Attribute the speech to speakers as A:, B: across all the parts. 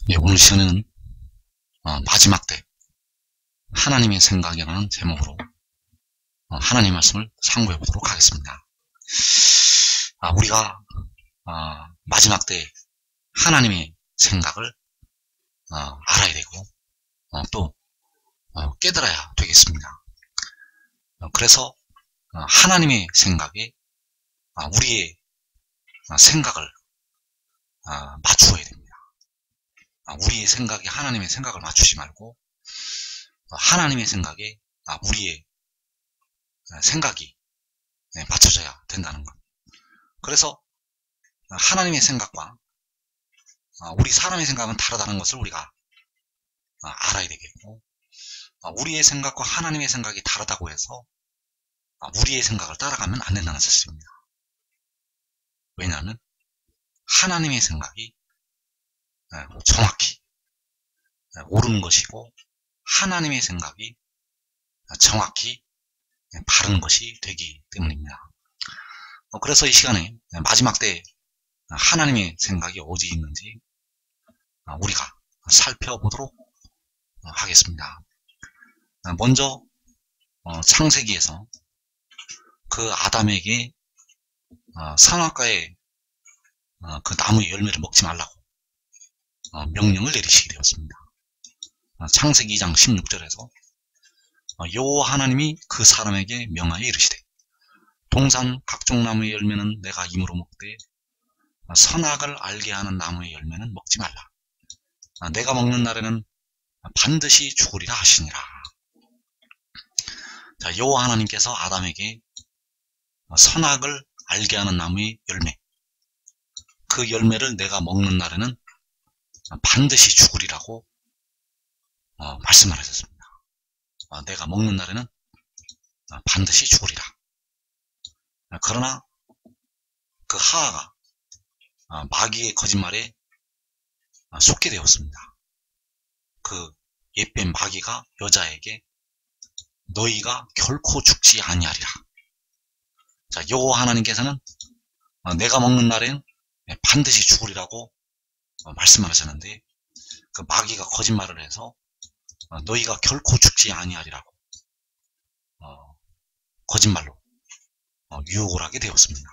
A: 네, 오늘 시간에는 마지막 때 하나님의 생각이라는 제목으로 하나님의 말씀을 상고해 보도록 하겠습니다. 우리가 마지막 때 하나님의 생각을 알아야 되고 또 깨달아야 되겠습니다. 그래서 하나님의 생각에 우리의 생각을 맞추어야 됩니다. 우리의 생각에 하나님의 생각을 맞추지 말고 하나님의 생각에 우리의 생각이 맞춰져야 된다는 것. 그래서 하나님의 생각과 우리 사람의 생각은 다르다는 것을 우리가 알아야 되겠고, 우리의 생각과 하나님의 생각이 다르다고 해서 우리의 생각을 따라가면 안 된다는 사실입니다. 왜냐하면 하나님의 생각이 정확히 옳은 것이고 하나님의 생각이 정확히 바른 것이 되기 때문입니다. 그래서 이 시간에 마지막 때 하나님의 생각이 어디 있는지 우리가 살펴보도록 하겠습니다. 먼저 창세기에서 그 아담에게 선악과의 그 나무의 열매를 먹지 말라고 명령을 내리시게 되었습니다. 창세기 2장 16절에서 여호와 하나님이 그 사람에게 명하여 이르시되 동산 각종 나무의 열매는 내가 임으로 먹되 선악을 알게 하는 나무의 열매는 먹지 말라. 내가 먹는 날에는 반드시 죽으리라 하시니라. 자, 여호와 하나님께서 아담에게 선악을 알게 하는 나무의 열매, 그 열매를 내가 먹는 날에는 반드시 죽으리라고 말씀을 하셨습니다. 내가 먹는 날에는 반드시 죽으리라. 그러나 그 하하가 마귀의 거짓말에 속게 되었습니다. 그 옛뱀 마귀가 여자에게 너희가 결코 죽지 아니하리라. 자, 여호와 하나님께서는 내가 먹는 날에는 반드시 죽으리라고 말씀을 하셨는데 그 마귀가 거짓말을 해서 너희가 결코 죽지 아니하리라고 거짓말로 유혹을 하게 되었습니다.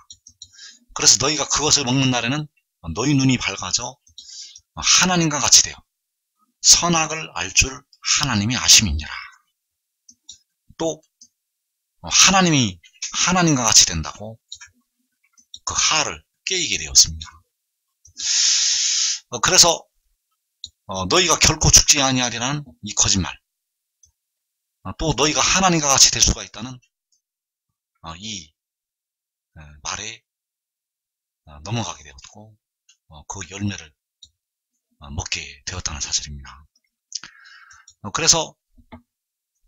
A: 그래서 너희가 그것을 먹는 날에는 너희 눈이 밝아져 하나님과 같이 되어 선악을 알 줄 하나님이 아심이니라. 또 하나님이 하나님과 같이 된다고 그 하를 깨이게 되었습니다. 그래서 너희가 결코 죽지 아니하리라는 이 거짓말, 또 너희가 하나님과 같이 될 수가 있다는 이 말에 넘어가게 되었고 그 열매를 먹게 되었다는 사실입니다. 그래서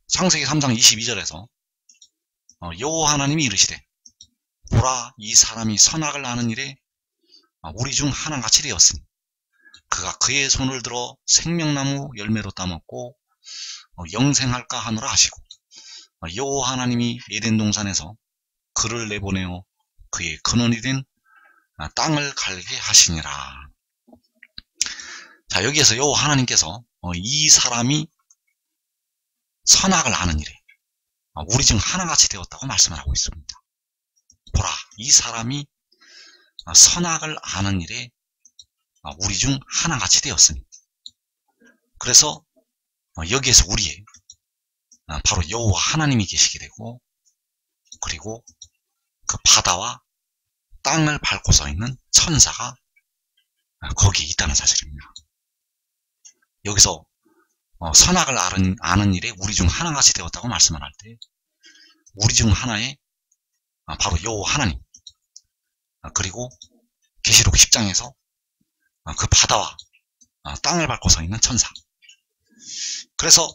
A: 창세기 3장 22절에서 여호와 하나님이 이르시되 보라, 이 사람이 선악을 아는 일에 우리 중 하나같이 되었으니 그가 그의 손을 들어 생명나무 열매로 따먹고 영생할까 하노라 하시고 여호와 하나님이 에덴 동산에서 그를 내보내어 그의 근원이 된 땅을 갈게 하시니라. 자, 여기에서 여호와 하나님께서 이 사람이 선악을 아는 일에 우리 중 하나같이 되었다고 말씀을 하고 있습니다. 보라, 이 사람이 선악을 아는 일에 우리 중 하나같이 되었으니, 그래서 여기에서 우리의 바로 여호와 하나님이 계시게 되고, 그리고 그 바다와 땅을 밟고 서 있는 천사가 거기에 있다는 사실입니다. 여기서 선악을 아는 일에 우리 중 하나같이 되었다고 말씀을 할 때 우리 중 하나의 바로 여호와 하나님, 그리고 계시록 10장에서 그 바다와 땅을 밟고 서 있는 천사, 그래서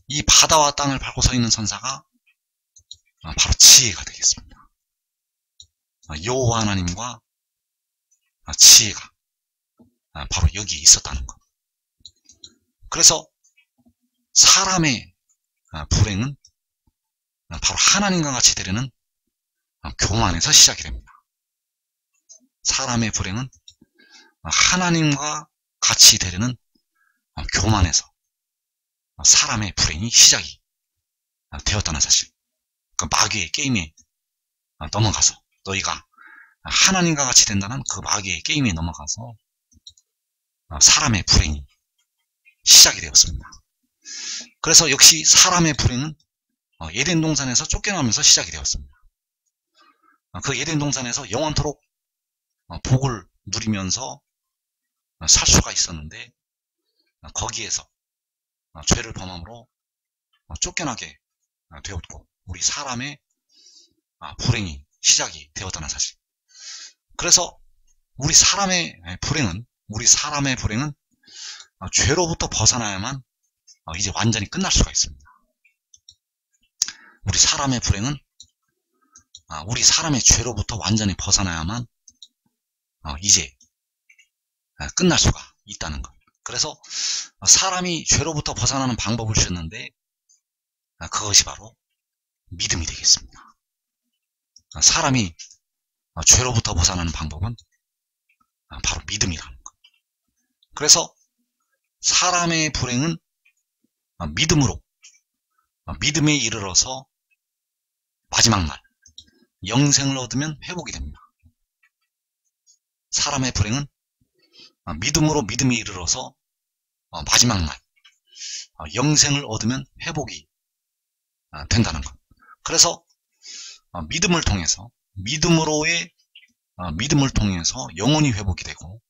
A: 이 바다와 땅을 밟고 서 있는 천사가 바로 지혜가 되겠습니다. 여호와 하나님과 지혜가 바로 여기에 있었다는 것. 그래서 사람의 불행은 바로 하나님과 같이 되려는 교만에서 시작이 됩니다. 사람의 불행은 하나님과 같이 되려는 교만에서 사람의 불행이 시작이 되었다는 사실. 그 마귀의 게임에 넘어가서 너희가 하나님과 같이 된다는 그 마귀의 게임에 넘어가서 사람의 불행이 시작이 되었습니다. 그래서 역시 사람의 불행은 에덴 동산에서 쫓겨나면서 시작이 되었습니다. 그 에덴 동산에서 영원토록 복을 누리면서 살 수가 있었는데 거기에서 죄를 범함으로 쫓겨나게 되었고 우리 사람의 불행이 시작이 되었다는 사실. 그래서 우리 사람의 불행은 죄로부터 벗어나야만 이제 완전히 끝날 수가 있습니다. 우리 사람의 불행은 우리 사람의 죄로부터 완전히 벗어나야만 이제 끝날 수가 있다는 것. 그래서 사람이 죄로부터 벗어나는 방법을 주셨는데 그것이 바로 믿음이 되겠습니다. 사람이 죄로부터 벗어나는 방법은 바로 믿음이라는 것. 그래서 사람의 불행은 믿음에 이르러서 마지막 날 영생을 얻으면 회복이 됩니다. 사람의 불행은 믿음에 이르러서 마지막 날 영생을 얻으면 회복이 된다는 것. 그래서 믿음을 통해서 영혼이 회복이 되고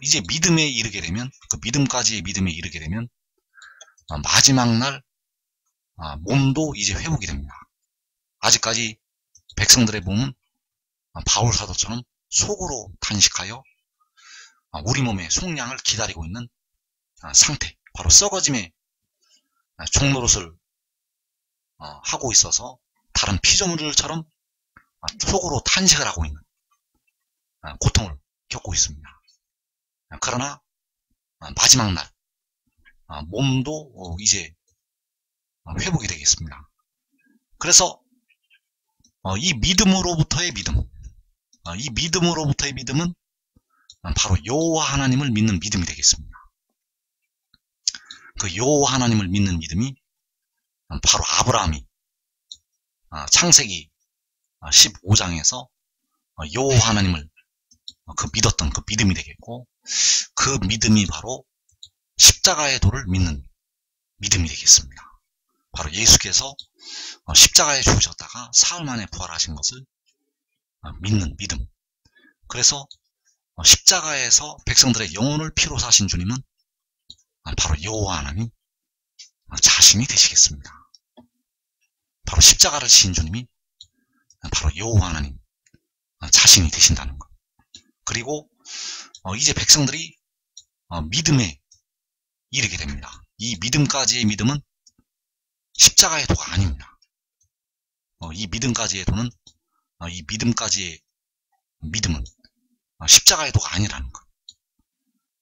A: 이제 믿음에 이르게 되면 그 믿음까지의 믿음에 이르게 되면 마지막 날 몸도 이제 회복이 됩니다. 아직까지 백성들의 몸은 바울 사도처럼 속으로 탄식하여 우리 몸의 속량을 기다리고 있는 상태, 바로 썩어짐의 종노릇을 하고 있어서 다른 피조물들처럼 속으로 탄식을 하고 있는 고통을 겪고 있습니다. 그러나 마지막 날 몸도 이제 회복이 되겠습니다. 그래서 이 믿음으로부터의 믿음은 바로 여호와 하나님을 믿는 믿음이 되겠습니다. 그 여호와 하나님을 믿는 믿음이 바로 아브라함이 창세기 15장에서 여호와 하나님을 믿었던 그 믿음이 되겠고, 그 믿음이 바로 십자가의 도를 믿는 믿음이 되겠습니다. 바로 예수께서 십자가에 죽으셨다가 사흘 만에 부활하신 것을 믿는 믿음. 그래서 십자가에서 백성들의 영혼을 피로 사신 주님은 바로 여호와 하나님 자신이 되시겠습니다. 바로 십자가를 지신 주님이 바로 여호와 하나님 자신이 되신다는 것. 그리고 이제 백성들이 믿음에 이르게 됩니다. 이 믿음까지의 믿음은 십자가의 도가 아닙니다. 이 믿음까지의 도는 믿음까지의 믿음은 십자가의 도가 아니라는 것.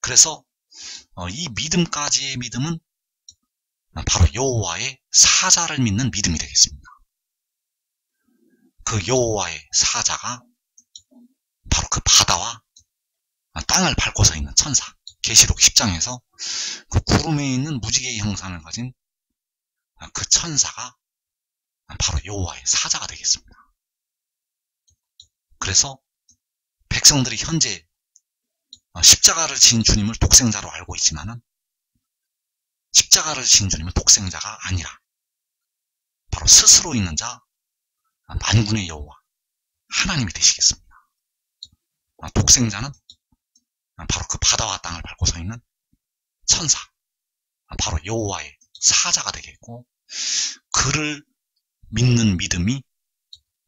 A: 그래서 이 믿음까지의 믿음은 바로 여호와의 사자를 믿는 믿음이 되겠습니다. 그 여호와의 사자가 바로 그 바다와 땅을 밟고서 있는 천사, 계시록 10장에서 그 구름에 있는 무지개의 형상을 가진 그 천사가 바로 여호와의 사자가 되겠습니다. 그래서 백성들이 현재 십자가를 지신 주님을 독생자로 알고 있지만은 십자가를 지신 주님은 독생자가 아니라 바로 스스로 있는 자 만군의 여호와 하나님이 되시겠습니다. 독생자는 바로 그 바다와 땅을 밟고 서 있는 천사, 바로 여호와의 사자가 되겠고, 그를 믿는 믿음이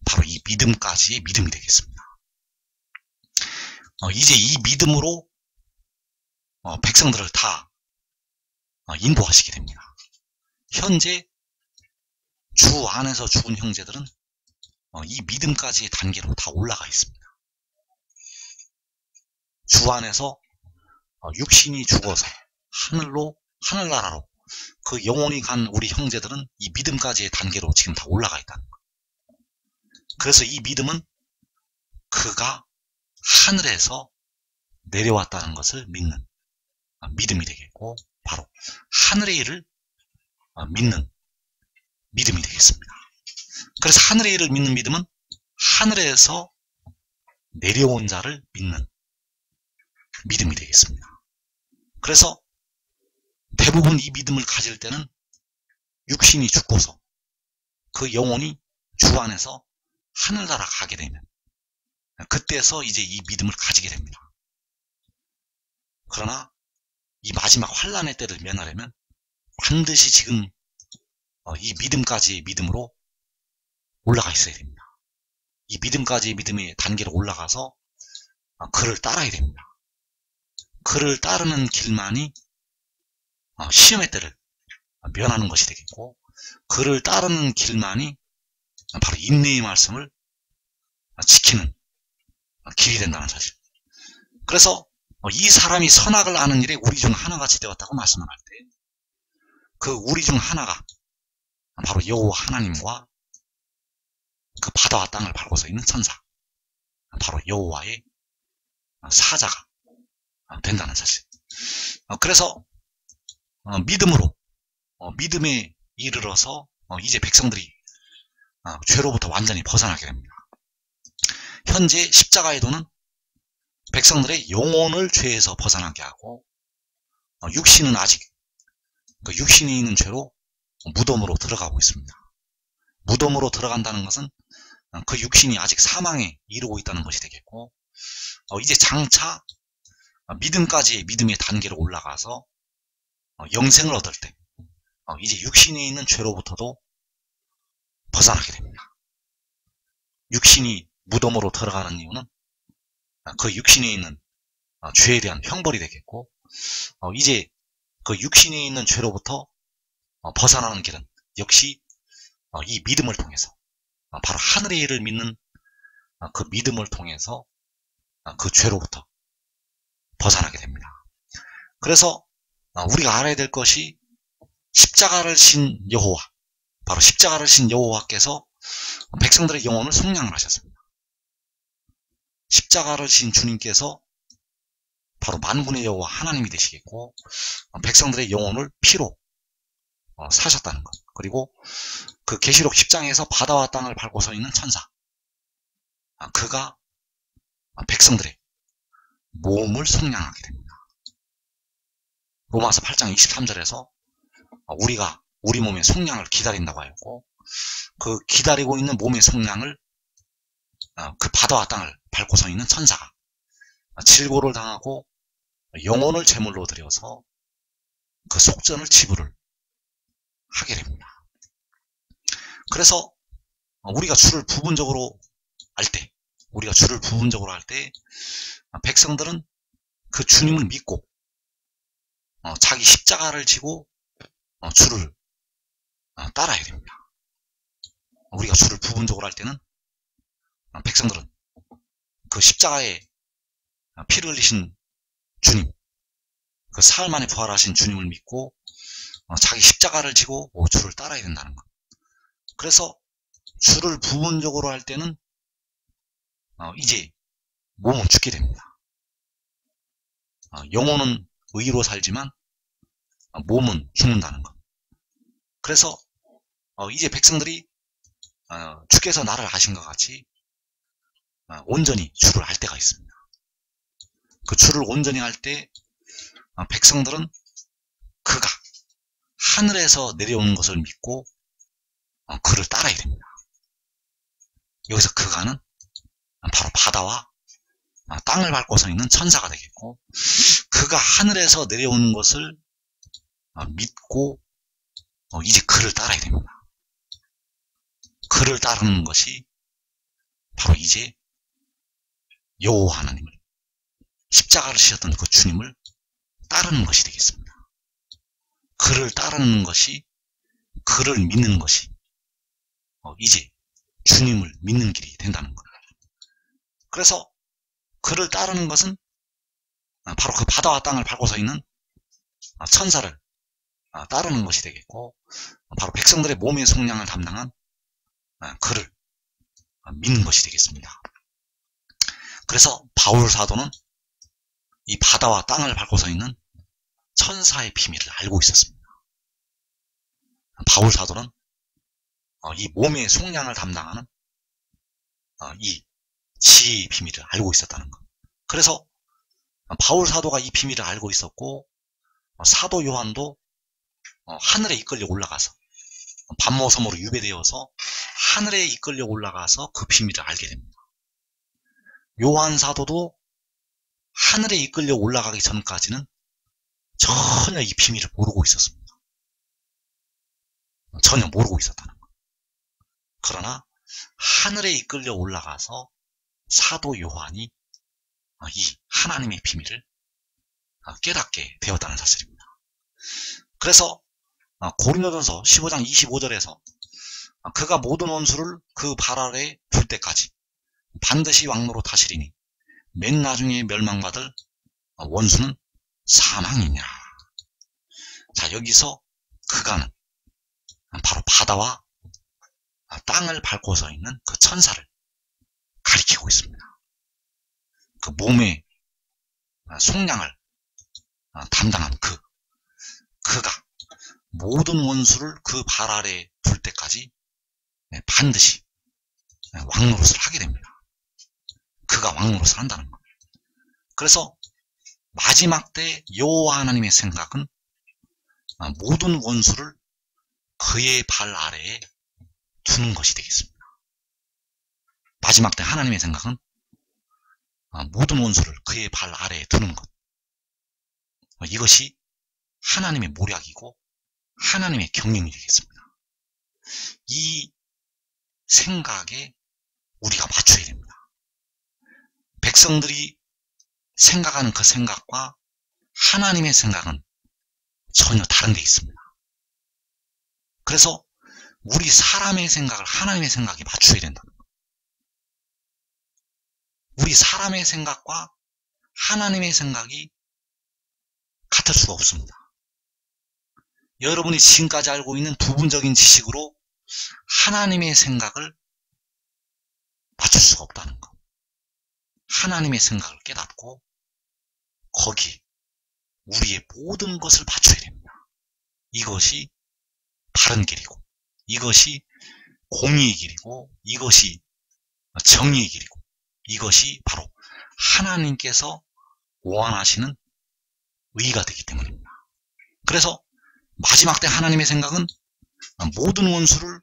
A: 바로 이 믿음까지의 믿음이 되겠습니다. 이제 이 믿음으로 백성들을 다 인도하시게 됩니다. 현재 주 안에서 죽은 형제들은 이 믿음까지의 단계로 다 올라가 있습니다. 주 안에서 육신이 죽어서 하늘나라로 그 영혼이 간 우리 형제들은 이 믿음까지의 단계로 지금 다 올라가 있다는 거예요. 그래서 이 믿음은 그가 하늘에서 내려왔다는 것을 믿는 믿음이 되겠고, 바로 하늘의 일을 믿는 믿음이 되겠습니다. 그래서 하늘의 일을 믿는 믿음은 하늘에서 내려온 자를 믿는 믿음이 되겠습니다. 그래서 대부분 이 믿음을 가질 때는 육신이 죽고서 그 영혼이 주 안에서 하늘나라 가게 되면 그때서 이제 이 믿음을 가지게 됩니다. 그러나 이 마지막 환란의 때를 면하려면 반드시 지금 이 믿음까지의 믿음으로 올라가 있어야 됩니다. 이 믿음까지의 믿음의 단계로 올라가서 그를 따라야 됩니다. 그를 따르는 길만이 시험의 때를 면하는 것이 되겠고, 그를 따르는 길만이 바로 인내의 말씀을 지키는 길이 된다는 사실. 그래서 이 사람이 선악을 아는 일에 우리 중 하나같이 되었다고 말씀을 할 때, 그 우리 중 하나가 바로 여호와 하나님과 그 바다와 땅을 밟고서 있는 천사, 바로 여호와의 사자가 된다는 사실. 그래서 믿음으로 믿음에 이르러서 이제 백성들이 죄로부터 완전히 벗어나게 됩니다. 현재 십자가의 도는 백성들의 영혼을 죄에서 벗어나게 하고, 육신은 아직 그 육신에 있는 죄로 무덤으로 들어가고 있습니다. 무덤으로 들어간다는 것은 그 육신이 아직 사망에 이르고 있다는 것이 되겠고, 이제 장차 믿음까지의 믿음의 단계로 올라가서 영생을 얻을 때 이제 육신에 있는 죄로부터도 벗어나게 됩니다. 육신이 무덤으로 들어가는 이유는 그 육신에 있는 죄에 대한 형벌이 되겠고, 이제 그 육신에 있는 죄로부터 벗어나는 길은 역시 이 믿음을 통해서, 바로 하늘의 일을 믿는 그 믿음을 통해서 그 죄로부터 벗어나게 됩니다. 그래서 우리가 알아야 될 것이, 십자가를 신 여호와, 바로 십자가를 신 여호와께서 백성들의 영혼을 속량을 하셨습니다. 십자가를 신 주님께서 바로 만군의 여호와 하나님이 되시겠고, 백성들의 영혼을 피로 사셨다는 것, 그리고 그 계시록 10장에서 바다와 땅을 밟고 서 있는 천사, 그가 백성들의 몸을 속량하게 됩니다. 로마서 8장 23절에서 우리가 우리 몸의 속량을 기다린다고 하였고, 그 기다리고 있는 몸의 속량을 그 바다와 땅을 밟고 서 있는 천사가 질고를 당하고 영혼을 제물로 드려서 그 속전을 지불을 하게 됩니다. 그래서 우리가 주를 부분적으로 알 때, 백성들은 그 주님을 믿고 자기 십자가를 지고 주를 따라야 됩니다. 우리가 주를 부분적으로 할 때는 백성들은 그 십자가에 피를 흘리신 주님, 그 사흘 만에 부활하신 주님을 믿고 자기 십자가를 지고 주를 따라야 된다는 것. 그래서 주를 부분적으로 할 때는 이제 몸은 죽게 됩니다. 영혼은 의로 살지만 몸은 죽는다는 것. 그래서 이제 백성들이 주께서 나를 아신 것 같이 온전히 주를 알 때가 있습니다. 그 주를 온전히 알 때 백성들은 그가 하늘에서 내려오는 것을 믿고 그를 따라야 됩니다. 여기서 그가는 바로 바다와 땅을 밟고 서 있는 천사가 되겠고, 그가 하늘에서 내려오는 것을 믿고 이제 그를 따라야 됩니다. 그를 따르는 것이 바로 이제 여호와 하나님을, 십자가를 지셨던 그 주님을 따르는 것이 되겠습니다. 그를 따르는 것이, 그를 믿는 것이 이제 주님을 믿는 길이 된다는 거예요. 그래서 그를 따르는 것은 바로 그 바다와 땅을 밟고 서 있는 천사를 따르는 것이 되겠고, 바로 백성들의 몸의 속량을 담당한 그를 믿는 것이 되겠습니다. 그래서 바울 사도는 이 바다와 땅을 밟고 서 있는 천사의 비밀을 알고 있었습니다. 바울 사도는 이 몸의 속량을 담당하는 이 지혜의 비밀을 알고 있었다는 것. 그래서 바울 사도가 이 비밀을 알고 있었고, 사도 요한도 하늘에 이끌려 올라가서 반모섬으로 유배되어서 하늘에 이끌려 올라가서 그 비밀을 알게 됩니다. 요한 사도도 하늘에 이끌려 올라가기 전까지는 전혀 이 비밀을 모르고 있었습니다. 전혀 모르고 있었다는 것. 그러나 하늘에 이끌려 올라가서 사도 요한이 이 하나님의 비밀을 깨닫게 되었다는 사실입니다. 그래서 고린도전서 15장 25절에서 그가 모든 원수를 그 발 아래 둘 때까지 반드시 왕노로 다시리니 맨 나중에 멸망받을 원수는 사망이냐. 자, 여기서 그가는 바로 바다와 땅을 밟고 서 있는 그 천사를 가리키고 있습니다. 그 몸의 속량을 담당한 그가 모든 원수를 그 발 아래 둘 때까지 반드시 왕노릇을 하게 됩니다. 그가 왕노릇을 한다는 것. 그래서 마지막 때 여호와 하나님의 생각은 모든 원수를 그의 발 아래에 두는 것이 되겠습니다. 마지막 때 하나님의 생각은 모든 원수를 그의 발 아래에 두는 것. 이것이 하나님의 모략이고 하나님의 경영이 되겠습니다. 이 생각에 우리가 맞춰야 됩니다. 백성들이 생각하는 그 생각과 하나님의 생각은 전혀 다른 데 있습니다. 그래서 우리 사람의 생각을 하나님의 생각에 맞춰야 된다는 거예요. 우리 사람의 생각과 하나님의 생각이 같을 수가 없습니다. 여러분이 지금까지 알고 있는 부분적인 지식으로 하나님의 생각을 맞출 수가 없다는 것. 하나님의 생각을 깨닫고 거기에 우리의 모든 것을 맞춰야 됩니다. 이것이 바른 길이고, 이것이 공의의 길이고, 이것이 정의의 길이고, 이것이 바로 하나님께서 원하시는 의가 되기 때문입니다. 그래서 마지막 때 하나님의 생각은 모든 원수를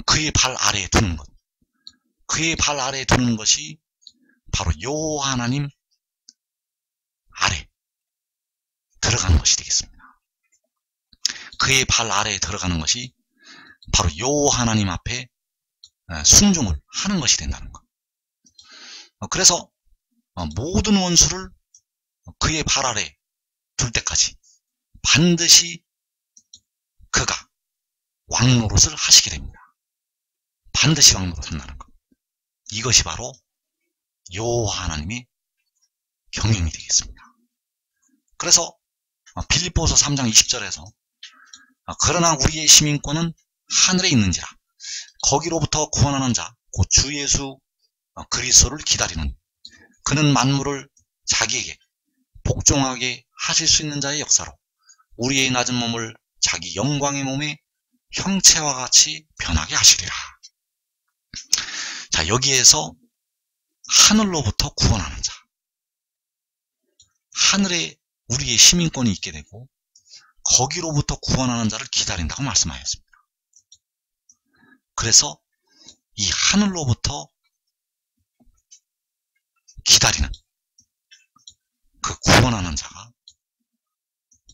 A: 그의 발 아래에 두는 것, 그의 발 아래에 두는 것이 바로 여호와 하나님 아래 들어가는 것이 되겠습니다. 그의 발 아래에 들어가는 것이 바로 여호와 하나님 앞에 순종을 하는 것이 된다는 것. 그래서 모든 원수를 그의 발 아래 둘 때까지 반드시 그가 왕노릇을 하시게 됩니다. 반드시 왕노릇 한다는 것. 이것이 바로 여호와 하나님의 경영이 되겠습니다. 그래서 빌립보서 3장 20절에서 그러나 우리의 시민권은 하늘에 있는지라 거기로부터 구원하는 자 곧 주 예수 그리스도를 기다리는 그는 만물을 자기에게 복종하게 하실 수 있는 자의 역사로 우리의 낮은 몸을 자기 영광의 몸의 형체와 같이 변하게 하시리라. 자, 여기에서 하늘로부터 구원하는 자, 하늘에 우리의 시민권이 있게 되고 거기로부터 구원하는 자를 기다린다고 말씀하였습니다. 그래서 이 하늘로부터 기다리는 그 구원하는 자가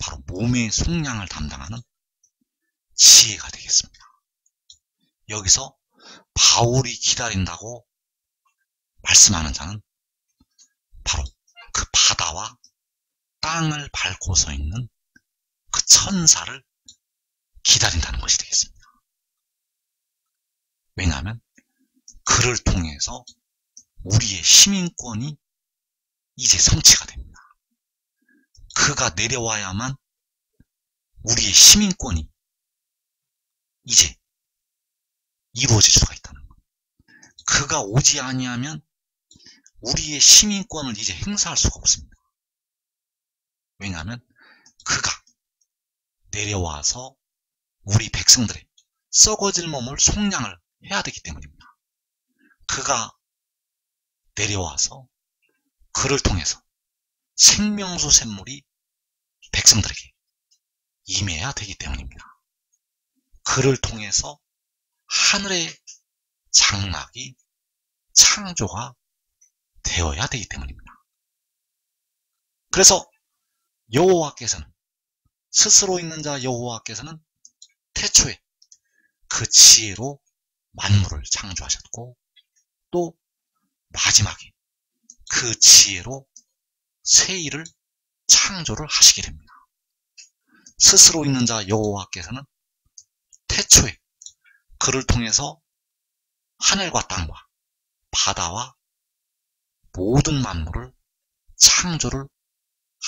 A: 바로 몸의 속량을 담당하는 지혜가 되겠습니다. 여기서 바울이 기다린다고 말씀하는 자는 바로 그 바다와 땅을 밟고 서 있는 그 천사를 기다린다는 것이 되겠습니다. 왜냐하면 그를 통해서 우리의 시민권이 이제 성취가 됩니다. 그가 내려와야만 우리의 시민권이 이제 이루어질 수가 있다는 것. 그가 오지 아니하면 우리의 시민권을 이제 행사할 수가 없습니다. 왜냐하면 그가 내려와서 우리 백성들의 썩어질 몸을 속량을 해야 되기 때문입니다. 그가 내려와서 그를 통해서 생명수 샘물이 백성들에게 임해야 되기 때문입니다. 그를 통해서 하늘의 장막이 창조가 되어야 되기 때문입니다. 그래서 여호와께서는, 스스로 있는 자 여호와께서는 태초에 그 지혜로 만물을 창조하셨고, 또 마지막에 그 지혜로 세일을 창조를 하시게 됩니다. 스스로 있는 자 여호와께서는 태초에 그를 통해서 하늘과 땅과 바다와 모든 만물을 창조를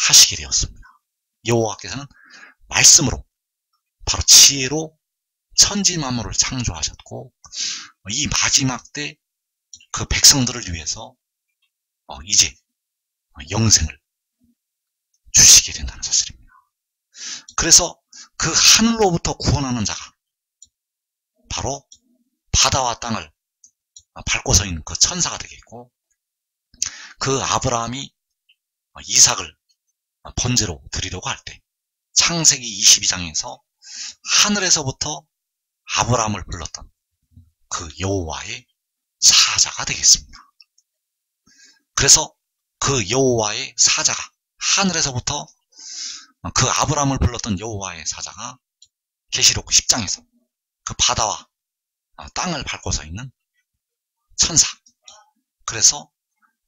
A: 하시게 되었습니다. 여호와께서는 말씀으로, 바로 지혜로 천지 만물을 창조하셨고, 이 마지막 때 그 백성들을 위해서 이제 영생을 주시게 된다는 사실입니다. 그래서 그 하늘로부터 구원하는 자가 바로 바다와 땅을 밟고 서 있는 그 천사가 되겠고, 그 아브라함이 이삭을 번제로 드리려고 할 때 창세기 22장에서 하늘에서부터 아브라함을 불렀던 그 여호와의 사자가 되겠습니다. 그래서 그 여호와의 사자가, 하늘에서부터 그 아브라함을 불렀던 여호와의 사자가 계시록 10장에서 그 바다와 땅을 밟고 서 있는 천사, 그래서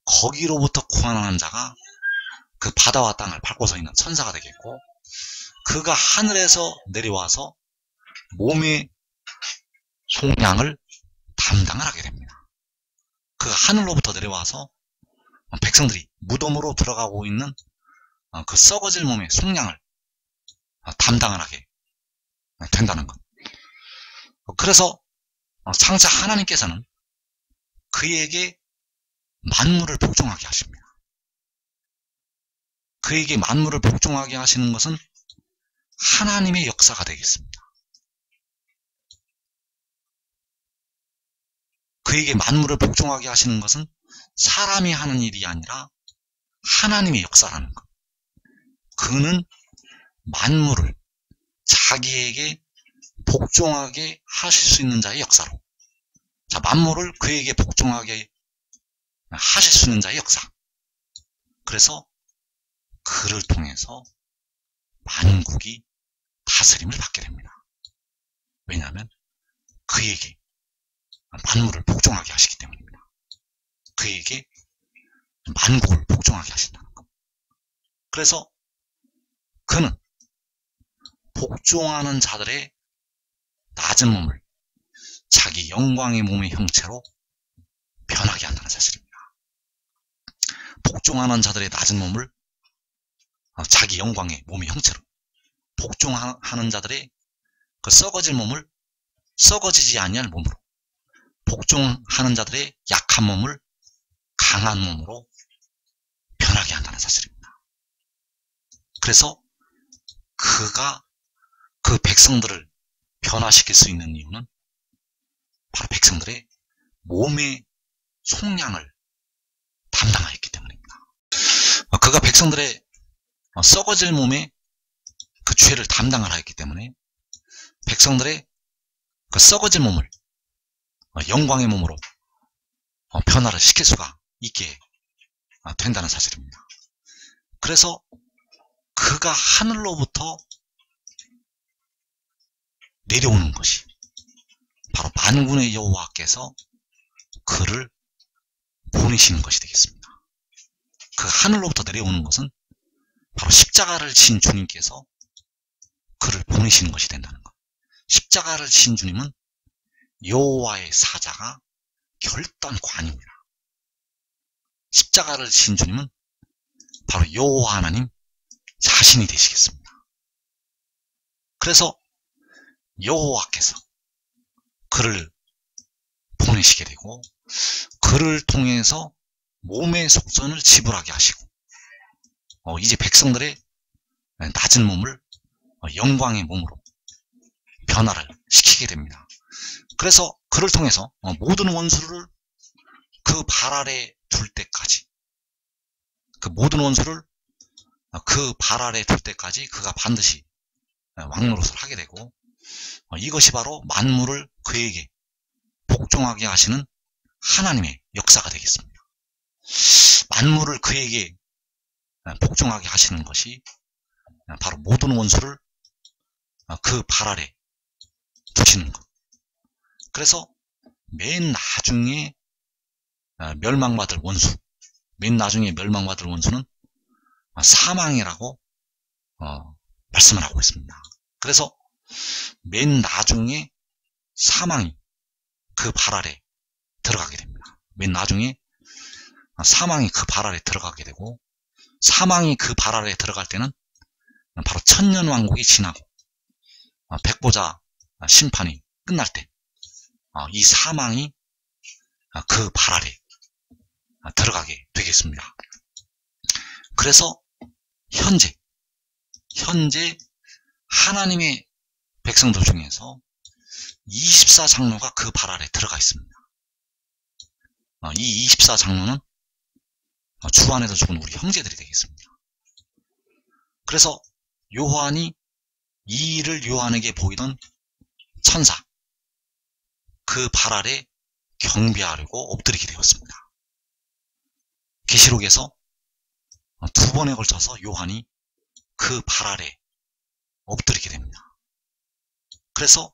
A: 거기로부터 구원하는 자가 그 바다와 땅을 밟고 서 있는 천사가 되겠고, 그가 하늘에서 내려와서 몸의 속량을 담당을 하게 됩니다. 그가 하늘로부터 내려와서 백성들이 무덤으로 들어가고 있는 그 썩어질 몸의 속량을 담당을 하게 된다는 것. 그래서 장차 하나님께서는 그에게 만물을 복종하게 하십니다. 그에게 만물을 복종하게 하시는 것은 하나님의 역사가 되겠습니다. 그에게 만물을 복종하게 하시는 것은 사람이 하는 일이 아니라 하나님의 역사라는 것. 그는 만물을 자기에게 복종하게 하실 수 있는 자의 역사로, 자, 만물을 그에게 복종하게 하실 수 있는 자의 역사. 그래서 그를 통해서 만국이 다스림을 받게 됩니다. 왜냐하면 그에게 만물을 복종하게 하시기 때문입니다. 그에게 만국을 복종하게 하신다는 것. 그래서 그는 복종하는 자들의 낮은 몸을 자기 영광의 몸의 형체로 변하게 한다는 사실입니다. 복종하는 자들의 낮은 몸을 자기 영광의 몸의 형체로, 복종하는 자들의 그 썩어질 몸을 썩어지지 아니할 몸으로, 복종하는 자들의 약한 몸을 강한 몸으로 변하게 한다는 사실입니다. 그래서 그가 그 백성들을 변화시킬 수 있는 이유는 바로 백성들의 몸의 속량을 담당하였기 때문입니다. 그가 백성들의 썩어질 몸의 그 죄를 담당을 하였기 때문에 백성들의 그 썩어질 몸을 영광의 몸으로 변화를 시킬 수가 있게 된다는 사실입니다. 그래서 그가 하늘로부터 내려오는 것이 바로 만군의 여호와께서 그를 보내시는 것이 되겠습니다. 그 하늘로부터 내려오는 것은 바로 십자가를 지신 주님께서 그를 보내시는 것이 된다는 것. 십자가를 지신 주님은 여호와의 사자가 결단관입니다. 십자가를 지신 주님은 바로 여호와 하나님 자신이 되시겠습니다. 그래서 여호와께서 그를 보내시게 되고, 그를 통해서 몸의 속선을 지불하게 하시고, 이제 백성들의 낮은 몸을 영광의 몸으로 변화를 시키게 됩니다. 그래서 그를 통해서 모든 원수를 그 발 아래 둘 때까지, 그 모든 원수를 그 발 아래 둘 때까지 그가 반드시 왕노릇을 하게 되고, 이것이 바로 만물을 그에게 복종하게 하시는 하나님의 역사가 되겠습니다. 만물을 그에게 복종하게 하시는 것이 바로 모든 원수를 그 발 아래 두시는 것. 그래서 맨 나중에 멸망받을 원수, 맨 나중에 멸망받을 원수는 사망이라고 말씀을 하고 있습니다. 그래서 맨 나중에 사망이 그 발 아래 들어가게 됩니다. 맨 나중에 사망이 그 발 아래 들어가게 되고, 사망이 그 발 아래 들어갈 때는 바로 천년왕국이 지나고 백보자 심판이 끝날 때 이 사망이 그 발 아래 들어가게 되겠습니다. 그래서 현재 하나님의 백성들 중에서 24장로가 그 발 아래 들어가 있습니다. 이 24장로는 주 안에서 죽은 우리 형제들이 되겠습니다. 그래서 요한이 이 일을 요한에게 보이던 천사, 그 발 아래 경배하려고 엎드리게 되었습니다. 계시록에서 2번에 걸쳐서 요한이 그 발 아래 엎드리게 됩니다. 그래서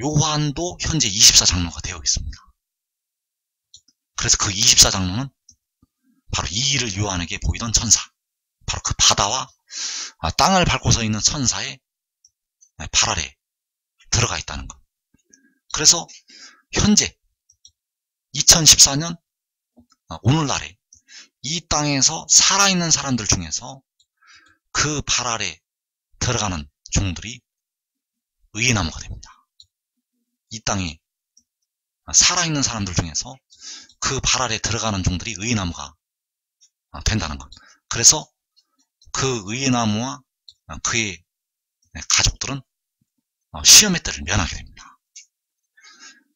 A: 요한도 현재 24장로가 되어 있습니다. 그래서 그 24장로는 바로 이 일을 요한에게 보이던 천사, 바로 그 바다와 땅을 밟고 서 있는 천사의 발 아래 들어가 있다는 것. 그래서 현재 2014년 오늘날에 이 땅에서 살아있는 사람들 중에서 그 발 아래 들어가는 종들이 의인나무가 됩니다. 이 땅에 살아있는 사람들 중에서 그 발 아래 들어가는 종들이 의인나무가 된다는 것. 그래서 그 의인나무와 그의 가족들은 시험의 때를 면하게 됩니다.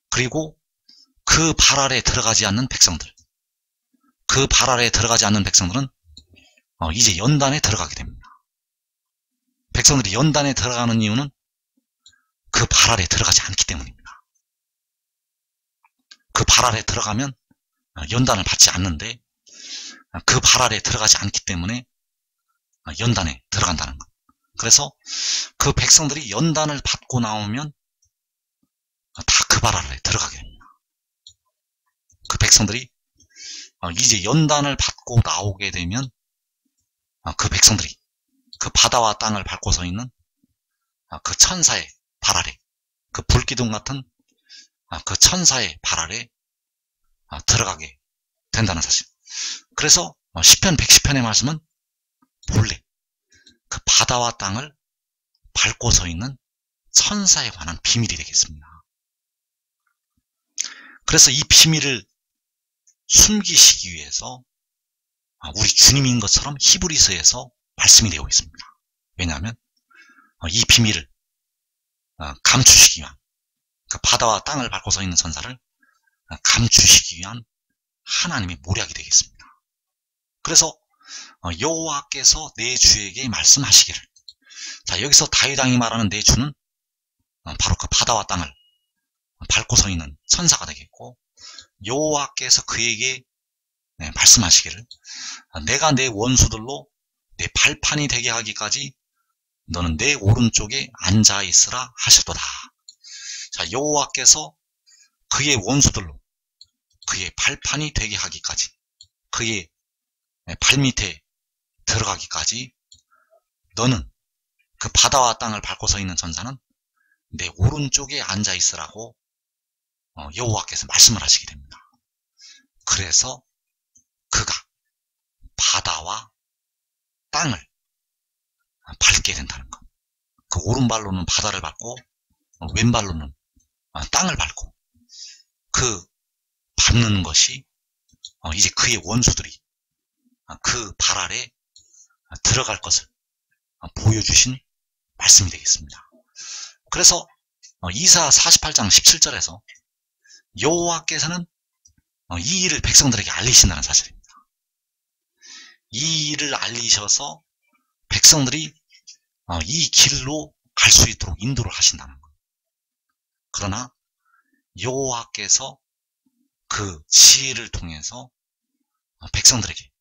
A: 그리고 그 발 아래 들어가지 않는 백성들, 그 발 아래 들어가지 않는 백성들은 이제 연단에 들어가게 됩니다. 백성들이 연단에 들어가는 이유는 그 발 아래 들어가지 않기 때문입니다. 그 발 아래 들어가면 연단을 받지 않는데, 그 발 아래 들어가지 않기 때문에 연단에 들어간다는 것. 그래서 그 백성들이 연단을 받고 나오면 다 그 발 아래 들어가게 됩니다. 그 백성들이 이제 연단을 받고 나오게 되면 그 백성들이 그 바다와 땅을 밟고 서 있는 그 천사의 발 아래, 그 불기둥 같은 그 천사의 발 아래 들어가게 된다는 사실. 그래서 시편 110편의 말씀은 본래 그 바다와 땅을 밟고 서 있는 천사에 관한 비밀이 되겠습니다. 그래서 이 비밀을 숨기시기 위해서 우리 주님인 것처럼 히브리서에서 말씀이 되어 있습니다. 왜냐하면 이 비밀을 감추시기 위한, 그 바다와 땅을 밟고 서 있는 천사를 감추시기 위한 하나님의 모략이 되겠습니다. 그래서 여호와께서 내 주에게 말씀하시기를. 자, 여기서 다윗 왕이 말하는 내 주는 바로 그 바다와 땅을 밟고 서 있는 천사가 되겠고, 여호와께서 그에게 말씀하시기를, 내가 내 원수들로 내 발판이 되게 하기까지 너는 내 오른쪽에 앉아 있으라 하셨도다. 자, 여호와께서 그의 원수들로 그의 발판이 되게 하기까지, 그의 발밑에 들어가기까지 너는, 그 바다와 땅을 밟고 서 있는 천사는 내 오른쪽에 앉아 있으라고 여호와께서 말씀을 하시게 됩니다. 그래서 그가 바다와 땅을 밟게 된다는 것. 그 오른발로는 바다를 밟고 왼발로는 땅을 밟고, 그 밟는 것이 이제 그의 원수들이 그 발 아래 들어갈 것을 보여주신 말씀이 되겠습니다. 그래서 이사 48장 17절에서 여호와께서는 이 일을 백성들에게 알리신다는 사실입니다. 이 일을 알리셔서 백성들이 이 길로 갈 수 있도록 인도를 하신다는 것. 그러나 여호와께서 그 지혜를 통해서 백성들에게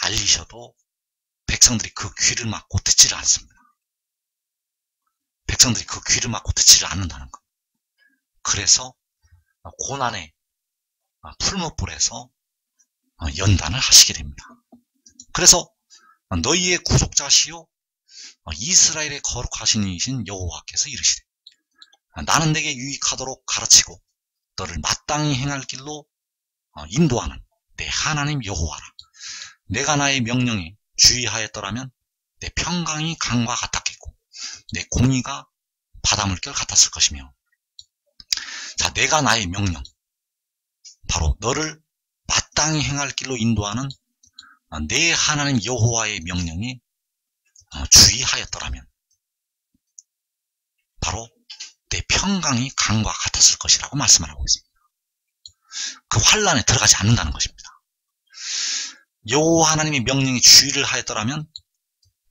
A: 알리셔도 백성들이 그 귀를 막고 듣지를 않습니다. 백성들이 그 귀를 막고 듣지를 않는다는 것. 그래서 고난의 풀무불에서 연단을 하시게 됩니다. 그래서 너희의 구속자시요 이스라엘의 거룩하신 이신 여호와께서 이르시되 나는 내게 유익하도록 가르치고 너를 마땅히 행할 길로 인도하는 내 하나님 여호와라. 내가 나의 명령에 주의하였더라면 내 평강이 강과 같았겠고 내 공의가 바닷물결 같았을 것이며. 자, 내가 나의 명령, 바로 너를 마땅히 행할 길로 인도하는 내 하나님 여호와의 명령에 주의하였더라면 바로 내 평강이 강과 같았을 것이라고 말씀을 하고 있습니다. 그 환란에 들어가지 않는다는 것입니다. 여호와 하나님의 명령에 주의를 하였더라면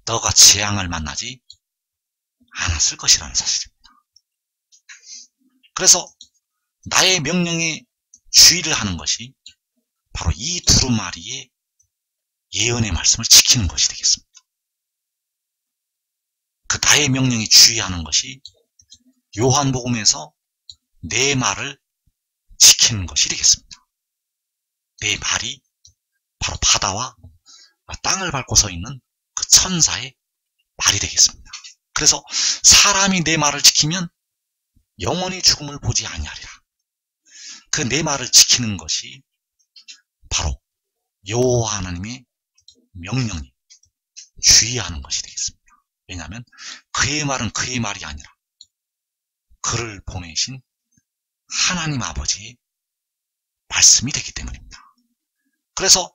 A: 너가 재앙을 만나지 않았을 것이라는 사실입니다. 그래서 나의 명령에 주의를 하는 것이 바로 이 두루마리의 예언의 말씀을 지키는 것이 되겠습니다. 그 나의 명령에 주의하는 것이 요한복음에서 내 말을 지키는 것이 되겠습니다. 내 말이 바로 바다와 땅을 밟고 서 있는 그 천사의 말이 되겠습니다. 그래서 사람이 내 말을 지키면 영원히 죽음을 보지 아니하리라. 그 내 말을 지키는 것이 바로 여호와 하나님의 명령에 주의하는 것이 되겠습니다. 왜냐하면 그의 말은 그의 말이 아니라 그를 보내신 하나님 아버지의 말씀이 되기 때문입니다. 그래서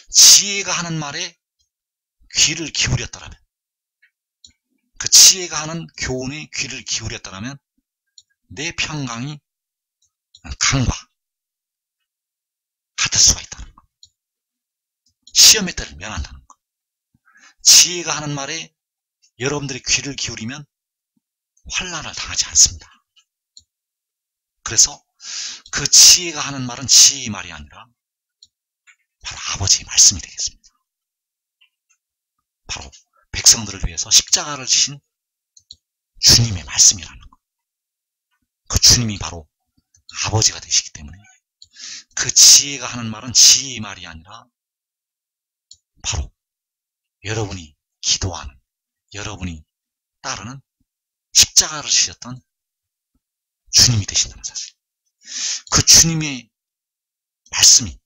A: 지혜가 하는 말에 귀를 기울였더라면, 그 지혜가 하는 교훈에 귀를 기울였더라면 내 평강이 강과 같을 수가 있다는 것. 시험의 때를 면한다는 것. 지혜가 하는 말에 여러분들이 귀를 기울이면 환난을 당하지 않습니다. 그래서 그 지혜가 하는 말은 지혜의 말이 아니라 바로 아버지의 말씀이 되겠습니다. 바로 백성들을 위해서 십자가를 지신 주님의 말씀이라는 것. 그 주님이 바로 아버지가 되시기 때문에 그 지혜가 하는 말은 지혜의 말이 아니라 바로 여러분이 기도하는, 여러분이 따르는 십자가를 지셨던 주님이 되신다는 사실. 그 주님의 말씀이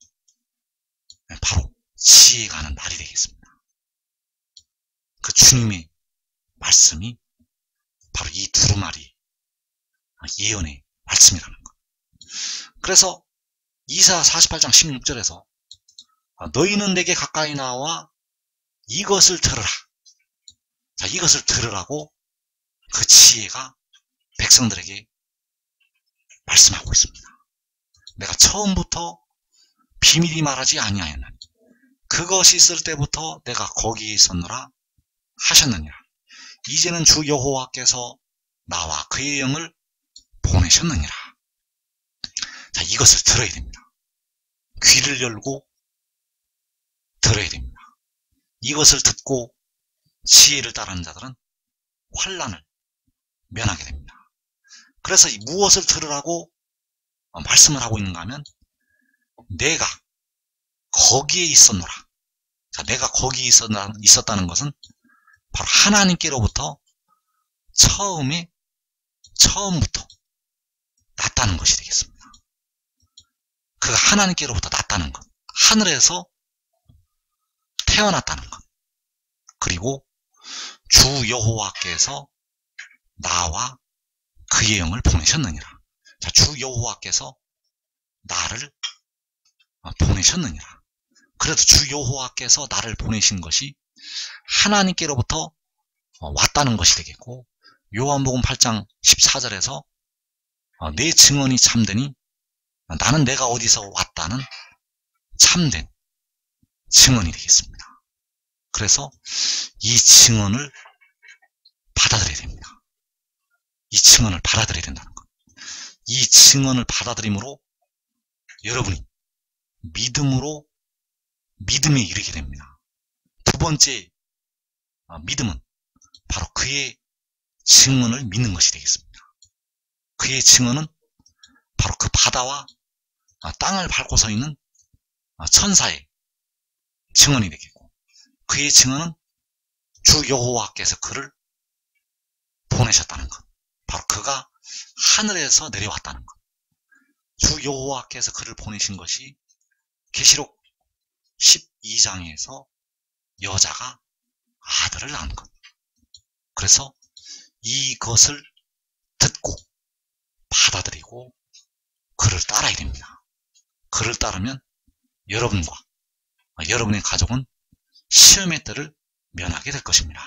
A: 바로 지혜가 하는 말이 되겠습니다. 그 주님의 말씀이 바로 이 두루마리 예언의 말씀이라는 것. 그래서 이사 48장 16절에서 너희는 내게 가까이 나와 이것을 들으라. 자, 이것을 들으라고 그 지혜가 백성들에게 말씀하고 있습니다. 내가 처음부터 비밀히 말하지 아니하였나니 그것이 있을 때부터 내가 거기에 있었노라 하셨느니라. 이제는 주 여호와께서 나와 그의 영을 보내셨느니라. 자, 이것을 들어야 됩니다. 귀를 열고 들어야 됩니다. 이것을 듣고 지혜를 따르는 자들은 환난을 면하게 됩니다. 그래서 무엇을 들으라고 말씀을 하고 있는가 하면 내가 거기에 있었노라. 자, 내가 거기에 있었다는 것은 바로 하나님께로부터 처음부터 났다는 것이 되겠습니다. 그 하나님께로부터 났다는 것, 하늘에서 태어났다는 것, 그리고 주 여호와께서 나와 그의 영을 보내셨느니라. 자, 주 여호와께서 나를 보내셨느니라. 그래도 주 여호와께서 나를 보내신 것이 하나님께로부터 왔다는 것이 되겠고, 요한복음 8장 14절에서 내 증언이 참되니 나는 내가 어디서 왔다는 참된 증언이 되겠습니다. 그래서 이 증언을 받아들여야 됩니다. 이 증언을 받아들여야 된다는 것. 이 증언을 받아들임으로 여러분이 믿음에 이르게 됩니다. 두 번째 믿음은 바로 그의 증언을 믿는 것이 되겠습니다. 그의 증언은 바로 그 바다와 땅을 밟고 서 있는 천사의 증언이 되겠고, 그의 증언은 주 여호와께서 그를 보내셨다는 것, 바로 그가 하늘에서 내려왔다는 것, 주 여호와께서 그를 보내신 것이 계시록 12장에서 여자가 아들을 낳은 것. 그래서 이것을 듣고 받아들이고 그를 따라야 됩니다. 그를 따르면 여러분과 여러분의 가족은 시험의 때를 면하게 될 것입니다.